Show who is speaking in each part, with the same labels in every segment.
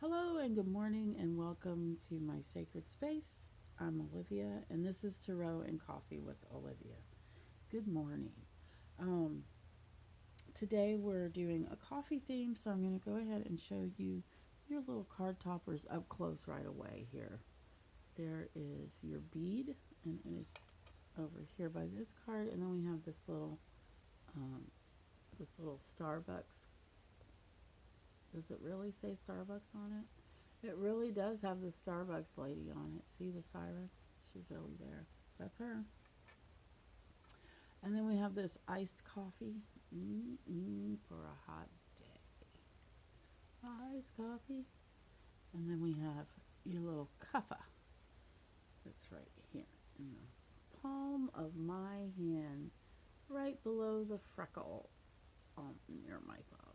Speaker 1: Hello and good morning and welcome to my sacred space. I'm Olivia and this is Tarot and Coffee with Olivia. Good morning. Um, Today we're doing a coffee theme, so I'm going to go ahead and show you your little card toppers up close right away here. There is your bead, and it is over here by this card, and then we have um, this little Starbucks. Does it really say Starbucks on it? It really does have the Starbucks lady on it. See the siren? She's really there. That's her. And then we have this iced coffee. For a hot day. Iced coffee. And then we have your little cuppa. That's right here in the palm of my hand, right below the freckle near my thumb.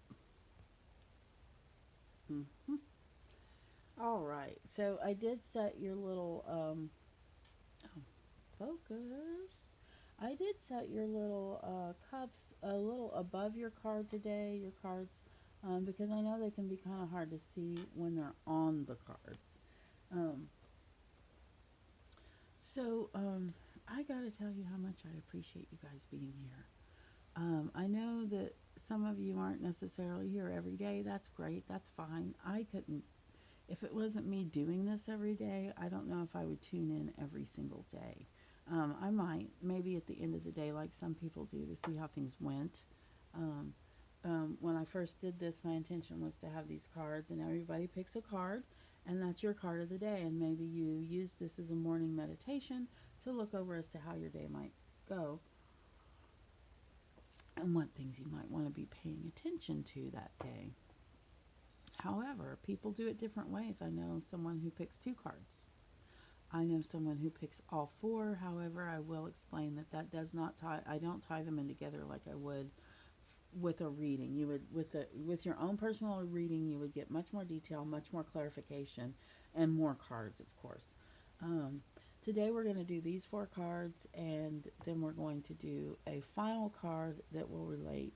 Speaker 1: All right. So I did set your little focus. I did set your little cups a little above your card today, your cards, because I know they can be kind of hard to see when they're on the cards. Um, so I got to tell you how much I appreciate you guys being here. I know that some of you aren't necessarily here every day. That's great. That's fine. I couldn't, if it wasn't me doing this every day, I don't know if I would tune in every single day. I might, maybe at the end of the day, like some people do, to see how things went. Um, when I first did this, my intention was to have these cards, and everybody picks a card, and that's your card of the day. And maybe you use this as a morning meditation to look over as to how your day might go and what things you might want to be paying attention to that day. However, people do it different ways. I know someone who picks two cards. I know someone who picks all four. However, I will explain that that does not tie. I don't tie them in together like I would with a reading. You would with your own personal reading, you would get much more detail, much more clarification, and more cards, of course. Um, Today we're going to do these four cards, and then we're going to do a final card that will relate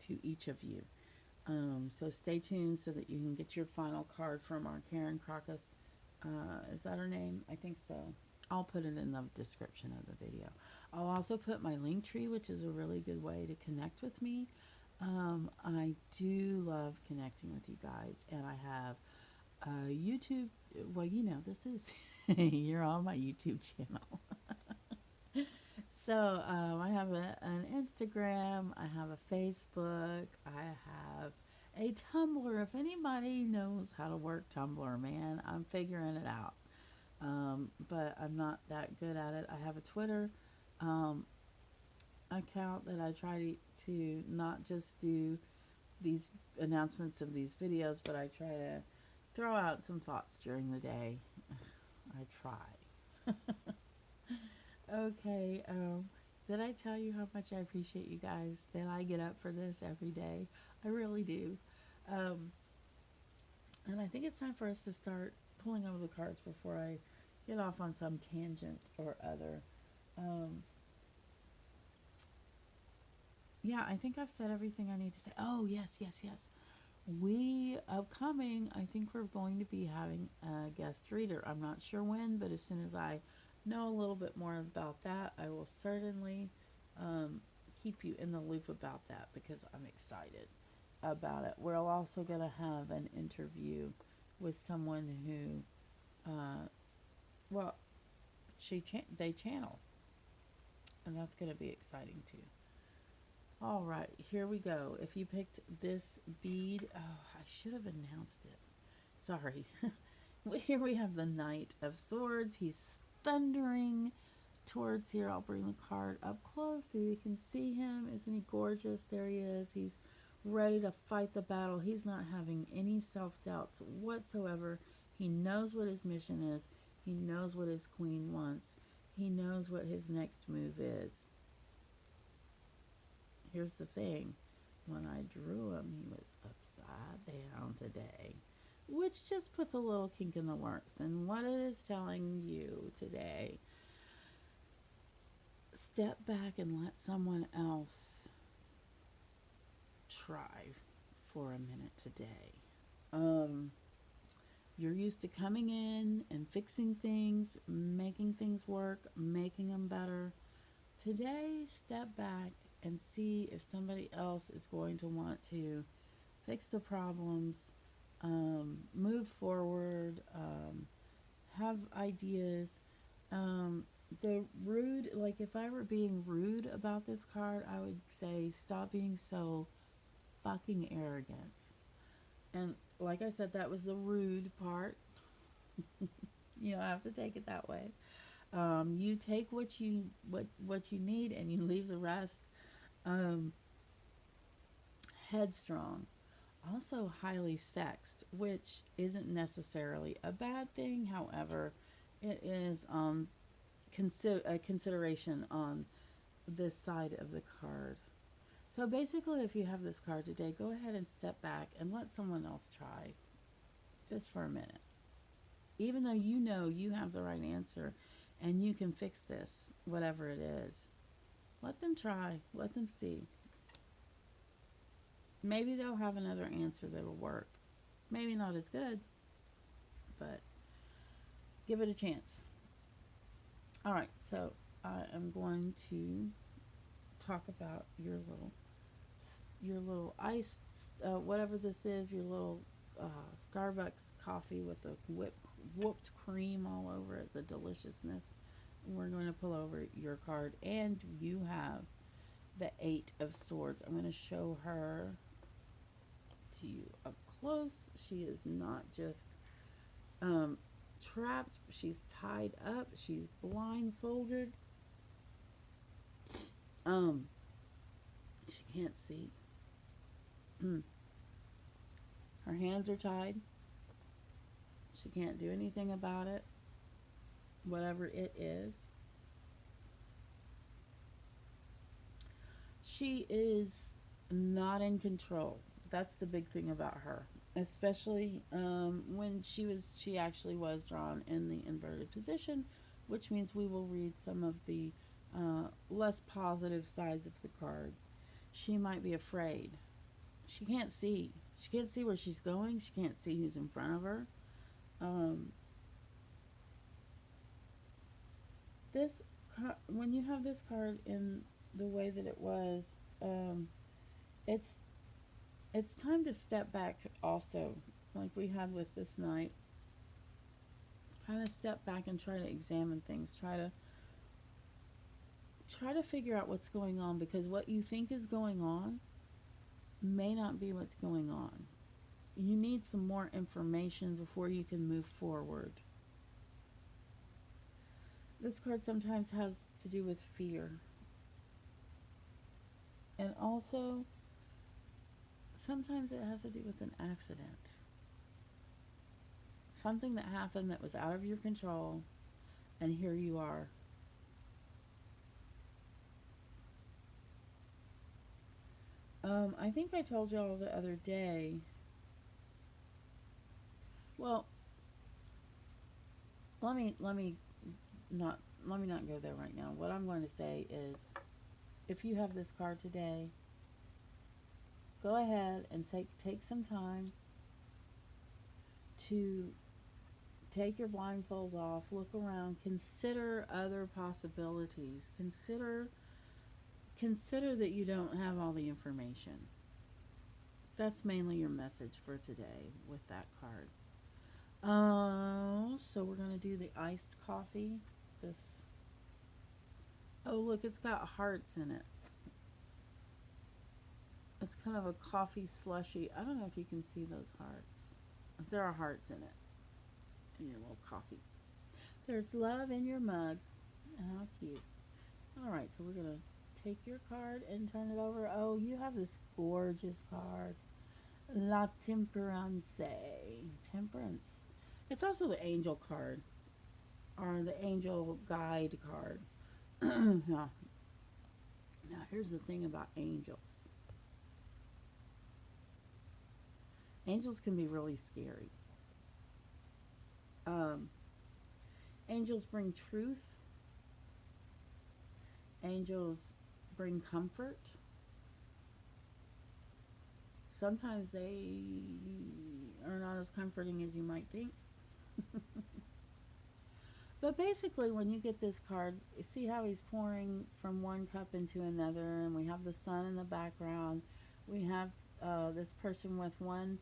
Speaker 1: to each of you. So stay tuned so that you can get your final card from our Karen Crocus. Is that her name? I think so. I'll put it in the description of the video. I'll also put my link tree, which is a really good way to connect with me. I do love connecting with you guys, and I have YouTube. Well, you know, this is you're on my YouTube channel. So I have an Instagram, I have a Facebook, I have a Tumblr. If anybody knows how to work Tumblr, man, I'm figuring it out. But I'm not that good at it. I have a Twitter um, account that I try to not just do these announcements of these videos, but I try to throw out some thoughts during the day. I try. Okay, did I tell you how much I appreciate you guys? That I get up for this every day? I really do. Um, and I think it's time for us to start pulling over the cards before I get off on some tangent or other. Um, yeah, I think I've said everything I need to say. Oh, yes, yes, yes. We, upcoming, I think we're going to be having a guest reader. I'm not sure when, but as soon as I know a little bit more about that, I will certainly um, keep you in the loop about that because I'm excited about it. We're also going to have an interview with someone who, well, they channel, and that's going to be exciting too. All right, here we go. If you picked this bead, oh, I should have announced it. Sorry. Here we have the Knight of Swords. He's thundering towards here. I'll bring the card up close so you can see him. Isn't he gorgeous? There he is. He's ready to fight the battle. He's not having any self-doubts whatsoever. He knows what his mission is. He knows what his queen wants. He knows what his next move is. Here's the thing. When I drew him, he was upside down today, which just puts a little kink in the works. And what it is telling you today, step back and let someone else try for a minute today. Um, used to coming in and fixing things, making things work, making them better. Today, step back and see if somebody else is going to want to fix the problems, move forward, have ideas. Um, the rude, like if I were being rude about this card, I would say stop being so fucking arrogant. And like I said, that was the rude part. You don't have to take it that way. You take what you need and you leave the rest. Um, Headstrong, also highly sexed, which isn't necessarily a bad thing. However, it is a consideration on this side of the card. So basically, if you have this card today, go ahead and step back and let someone else try just for a minute. Even though you know you have the right answer and you can fix this, whatever it is, let them try, let them see. Maybe they'll have another answer that'll work. Maybe not as good, but give it a chance. All right, so I am going to talk about your little ice, whatever this is, your little Starbucks coffee with the whooped cream all over it, the deliciousness. We're going to pull over your card, and you have the Eight of Swords. I'm going to show her to you up close. She is not just trapped, she's tied up, she's blindfolded. She can't see. Her hands are tied. She can't do anything about it, whatever it is. She is not in control. That's the big thing about her, especially when she actually was drawn in the inverted position, which means we will read some of the less positive sides of the card. She might be afraid. She can't see. She can't see where she's going. She can't see who's in front of her. This when you have this card in the way that it was, it's time to step back also, like we had with this night. Kind of step back and try to examine things. Try to figure out what's going on, because what you think is going on may not be what's going on. You need some more information before you can move forward. This card sometimes has to do with fear. And also, sometimes it has to do with an accident. Something that happened that was out of your control, and here you are. I think I told y'all the other day. Well, let me not go there right now. What I'm going to say is, if you have this card today, go ahead and take some time to take your blindfold off, look around, consider other possibilities. Consider that you don't have all the information. That's mainly your message for today with that card. So we're going to do the iced coffee. Oh look, it's got hearts in it. It's kind of a coffee slushy. I don't know if you can see those hearts. There are hearts in it. In your little coffee. There's love in your mug. How cute. Alright, so we're going to take your card and turn it over. Oh, you have this gorgeous card. La Temperance. Temperance. It's also the angel card. Or the angel guide card. Now, here's the thing about angels. Angels can be really scary. Angels bring truth. Angels bring comfort. Sometimes they are not as comforting as you might think. But basically, when you get this card, you see how he's pouring from one cup into another, and we have the sun in the background. We have this person with one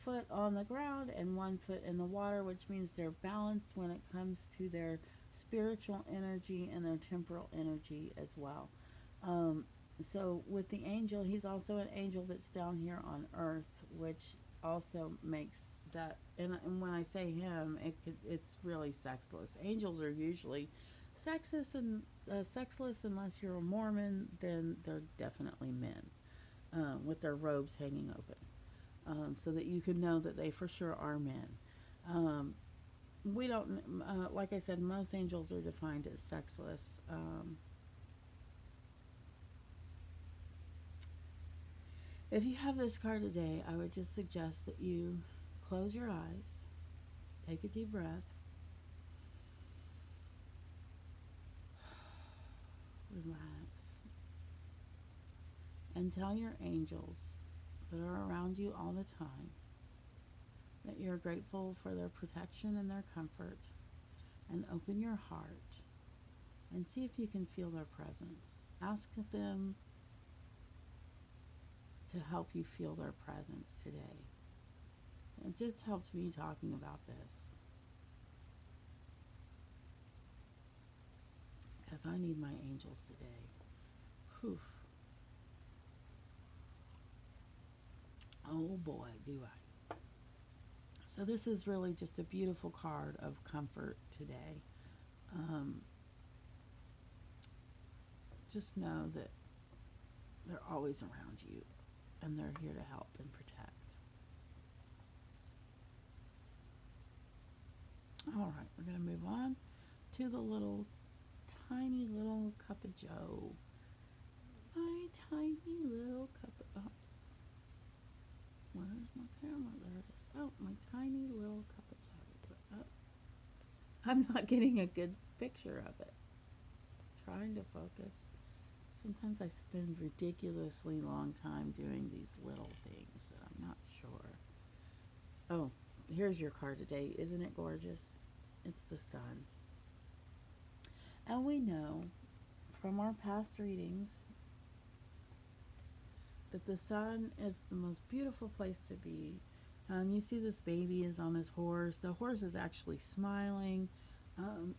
Speaker 1: foot on the ground and one foot in the water, which means they're balanced when it comes to their spiritual energy and their temporal energy as well. Um, so with the angel, he's also an angel that's down here on earth, which also makes that, and when I say him, it's really sexless. Angels are usually sexless unless you're a Mormon. Then they're definitely men with their robes hanging open, so that you can know that they for sure are men. Um, we don't, like I said, most angels are defined as sexless. If you have this card today, I would just suggest that you close your eyes, take a deep breath, relax, and tell your angels that are around you all the time that you're grateful for their protection and their comfort, and open your heart and see if you can feel their presence. Ask them to help you feel their presence today. It just helped me talking about this because I need my angels today. Whew. Oh boy, do I. So this is really just a beautiful card of comfort today. Um, just know that they're always around you and they're here to help and protect. All right, we're going to move on to the little tiny little Cuppa Joe. My tiny little Cuppa. Oh, where's my camera? There it is. Oh, my tiny little Cuppa Joe. Oh, I'm not getting a good picture of it. Trying to focus. Sometimes I spend ridiculously long time doing these little things that I'm not sure. Oh, here's your card today. Isn't it gorgeous? It's the sun. And we know from our past readings that the sun is the most beautiful place to be. You see this baby is on his horse. The horse is actually smiling. Um,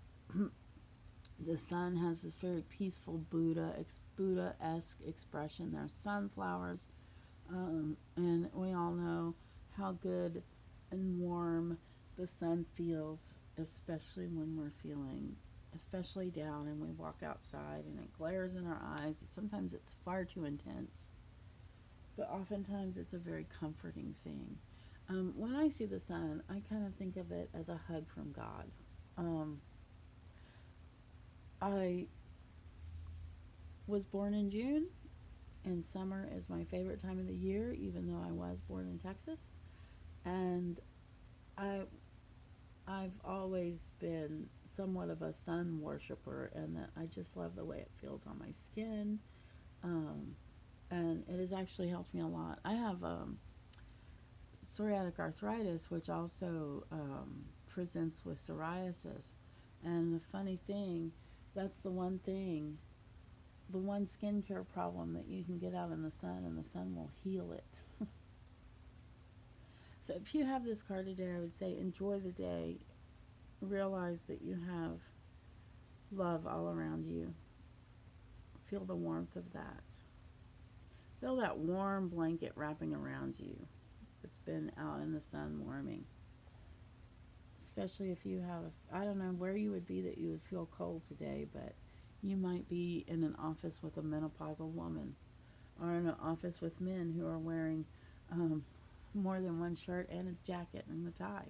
Speaker 1: the sun has this very peaceful Buddha-esque expression. There's sunflowers, and we all know how good and warm the sun feels, especially when we're feeling especially down and we walk outside and it glares in our eyes. Sometimes it's far too intense, but oftentimes it's a very comforting thing. When I see the sun, I kind of think of it as a hug from God. Um, I was born in June, and summer is my favorite time of the year, even though I was born in Texas. And I, I've always been somewhat of a sun worshiper, and that I just love the way it feels on my skin. Um, and it has actually helped me a lot. I have psoriatic arthritis, which also presents with psoriasis. And the funny thing, that's the one thing, the one skincare problem that you can get out in the sun, and the sun will heal it. So if you have this card today, I would say enjoy the day. Realize that you have love all around you. Feel the warmth of that. Feel that warm blanket wrapping around you that's been out in the sun warming. Especially if you have, I don't know where you would be that you would feel cold today, but you might be in an office with a menopausal woman, or in an office with men who are wearing more than one shirt and a jacket and a tie.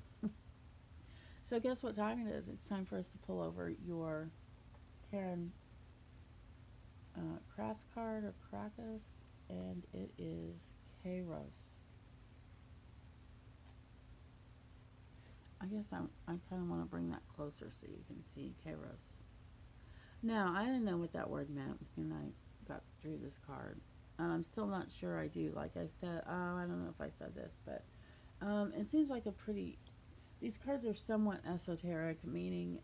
Speaker 1: So guess what time it is? It's time for us to pull over your Karen Kras card or Krakus, and it is Kairos. I guess I kind of want to bring that closer so you can see Kairos. Now, I didn't know what that word meant when I drew this card, and I'm still not sure I do. Like I said, I don't know if I said this, but it seems like a pretty These cards are somewhat esoteric, meaning,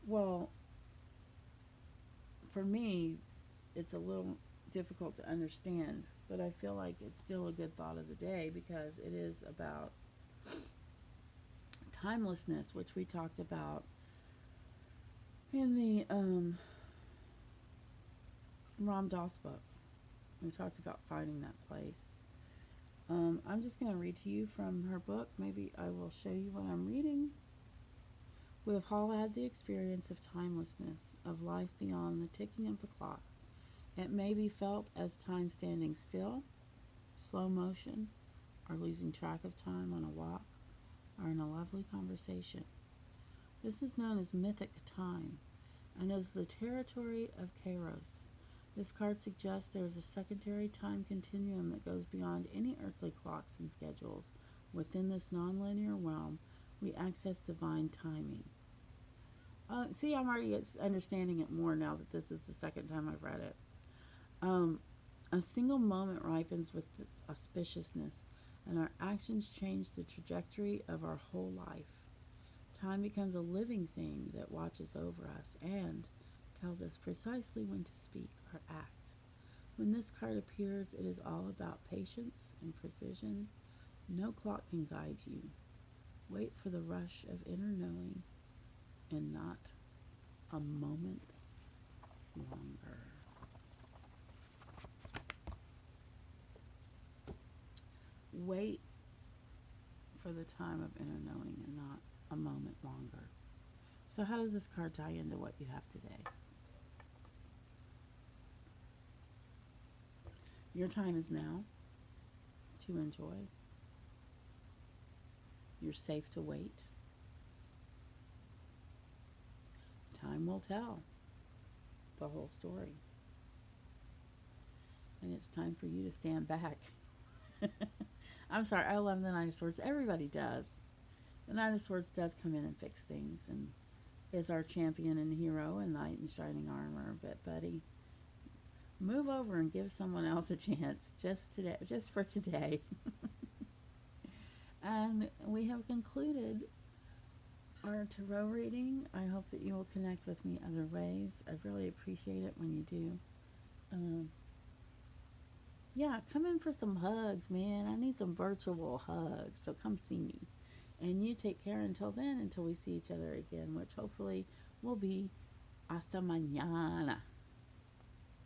Speaker 1: well, for me, it's a little difficult to understand, but I feel like it's still a good thought of the day because it is about timelessness, which we talked about in the Ram Dass book. We talked about finding that place. I'm just going to read to you from her book. Maybe I will show you what I'm reading. We have all had the experience of timelessness, of life beyond the ticking of the clock. It may be felt as time standing still, slow motion, or losing track of time on a walk, or in a lovely conversation. This is known as mythic time, and is the territory of Kairos. This card suggests there is a secondary time continuum that goes beyond any earthly clocks and schedules. Within this nonlinear realm, we access divine timing. See, I'm already understanding it more now that this is the second time I've read it. A single moment ripens with auspiciousness, and our actions change the trajectory of our whole life. Time becomes a living thing that watches over us and tells us precisely when to speak or act. When this card appears, it is all about patience and precision. No clock can guide you. Wait for the rush of inner knowing and not a moment longer. Wait for the time of inner knowing and not a moment longer. So how does this card tie into what you have today? Your time is now to enjoy. You're safe to wait. Time will tell the whole story. And it's time for you to stand back. I'm sorry, I love the Nine of Swords. Everybody does. The Nine of Swords does come in and fix things and is our champion and hero and knight in shining armor. But buddy, move over and give someone else a chance just today, just for today. And we have concluded our tarot reading. I hope that you will connect with me other ways. I really appreciate it when you do. Yeah, come in for some hugs, man. I need some virtual hugs, so come see me. And you take care until then, until we see each other again, which hopefully will be hasta mañana.